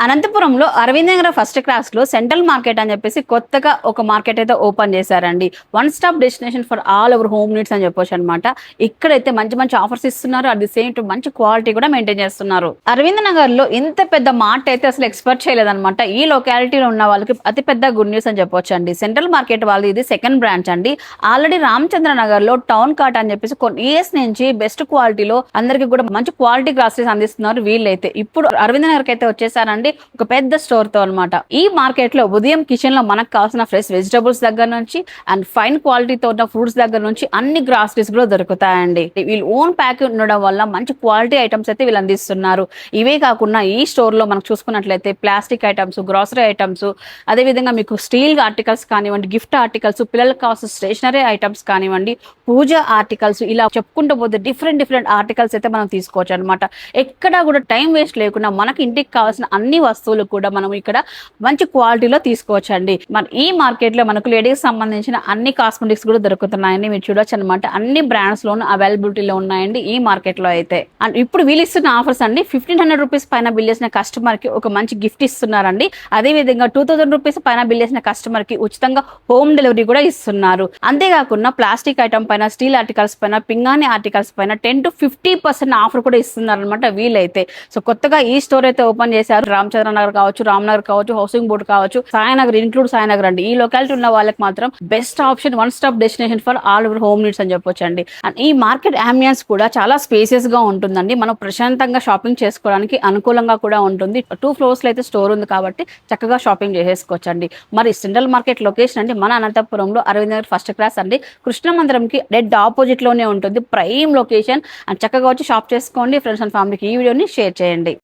అనంతపురంలో Arvind Nagar first class లో central market అని చెప్పేసి కొత్తగా ఒక మార్కెట్ అయితే ఓపెన్ చేశారండి. One stop destination for all our home needs అని చెప్పొచ్చు అనమాట. ఇక్కడైతే మంచి మంచి ఆఫర్స్ ఇస్తున్నారు. అట్ ది సేమ్ టైం మంచి క్వాలిటీ కూడా మెయింటైన్ చేస్తున్నారు. అరవింద్ నగర్ లో ఇంత పెద్ద మార్ట్ అయితే అసలు ఎక్స్పెక్ట్ చేయలేదన్నమాట. ఈ లొకాలిటీలో ఉన్న వాళ్ళకి అతి పెద్ద గుడ్ న్యూస్ అని చెప్పొచ్చు అండి. సెంట్రల్ మార్కెట్ వాళ్ళు ఇది సెకండ్ బ్రాంచ్ అండి. ఆల్రెడీ రామచంద్ర నగర్ లో టౌన్ కార్ట్ అని చెప్పేసి కొన్ని ఇయర్స్ నుంచి బెస్ట్ క్వాలిటీలో అందరికి కూడా మంచి క్వాలిటీ గ్రాసరీస్ అందిస్తున్నారు వీళ్ళైతే. ఇప్పుడు అరవింద్ నగర్ అయితే వచ్చేసారండి ఒక పెద్ద స్టోర్ తో అనమాట. ఈ మార్కెట్ లో ఉదయం కిచెన్ లో మనకు కావాల్సిన ఫ్రెష్ వెజిటబుల్స్ దగ్గర నుంచి అండ్ ఫైన్ క్వాలిటీతో ఉన్న ఫ్రూట్స్ దగ్గర నుంచి అన్ని గ్రాసరీస్ కూడా దొరుకుతాయండి. వీళ్ళు ఓన్ ప్యాక్ ఉండడం వల్ల మంచి క్వాలిటీ ఐటమ్స్ అయితే వీళ్ళు అందిస్తున్నారు. ఇవే కాకుండా ఈ స్టోర్ లో మనకు చూసుకున్నట్లయితే ప్లాస్టిక్ ఐటమ్స్, గ్రాసరీ ఐటమ్స్, అదే విధంగా మీకు స్టీల్ ఆర్టికల్స్ కానివ్వండి, గిఫ్ట్ ఆర్టికల్స్, పిల్లలకు కావాల్సిన స్టేషనరీ ఐటమ్స్ కానివ్వండి, పూజ ఆర్టికల్స్, ఇలా చెప్పుకుంటూ పోతే డిఫరెంట్ ఆర్టికల్స్ అయితే మనం తీసుకోవచ్చు అనమాట. ఎక్కడా కూడా టైం వేస్ట్ లేకుండా మనకి ఇంటికి కావాల్సిన అన్ని వస్తువులు కూడా మనం ఇక్కడ మంచి క్వాలిటీలో తీసుకోవచ్చండి. మన ఈ మార్కెట్ లో మనకు లేడీస్ సంబంధించిన అన్ని కాస్మెటిక్స్ కూడా దొరుకుతున్నాయండి. మీరు చూడొచ్చు అనమాట. అన్ని బ్రాండ్స్ లోను అవైలబిలిటీలో ఉన్నాయండి ఈ మార్కెట్ లో అయితే. అండ్ ఇప్పుడు వీళ్ళు ఇస్తున్న ఆఫర్స్ అండి, 1500 రూపీస్ పైన బిల్ చేసిన కస్టమర్ కి ఒక మంచి గిఫ్ట్ ఇస్తున్నారండి. అదే విధంగా 2000 రూపీస్ పైన బిల్ చేసిన కస్టమర్ కి ఉచితంగా హోమ్ డెలివరీ కూడా ఇస్తున్నారు. అంతేకాకుండా ప్లాస్టిక్ ఐటమ్ పైన, స్టీల్ ఆర్టికల్స్ పైన, పింగాణి ఆర్టికల్స్ పైన 10 to 50% ఆఫర్ కూడా ఇస్తున్నారు అనమాట వీళ్ళైతే. సో కొత్తగా ఈ స్టోర్ అయితే ఓపెన్ చేశారు. రామచంద్ర నగర్ కావచ్చు, రామ్నగర్ కావచ్చు, హౌసింగ్ బోర్డ్ కావచ్చు, సాయినగర్ ఇంక్లూడ్ సాయినగర్ అండి. ఈ లొకాలిటీ ఉన్న వాళ్ళకి మాత్రం best option, one stop destination for all over home needs అని చెప్పొచ్చు అండి. అండ్ ఈ మార్కెట్ అంబియన్స్ కూడా చాలా స్పేసియస్ గా ఉంటుందండి. మనం ప్రశాంతంగా షాపింగ్ చేసుకోవడానికి అనుకూలంగా కూడా ఉంటుంది. 2 floors లో అయితే స్టోర్ ఉంది కాబట్టి చక్కగా షాపింగ్ చేసేసుకోవచ్చు అండి. మరి సెంట్రల్ మార్కెట్ లొకేషన్ అండి మన అనంతపురంలో అరవింద్ నగర్ ఫస్ట్ క్లాస్ అండి. కృష్ణ మందిరంకి డెడ్ ఆపోజిట్ లోనే ఉంటుంది. Prime location. అండ్ చక్కగా వచ్చి షాప్ చేసుకోండి. ఫ్రెండ్స్ అండ్ ఫ్యామిలీకి ఈ వీడియోని షేర్ చేయండి.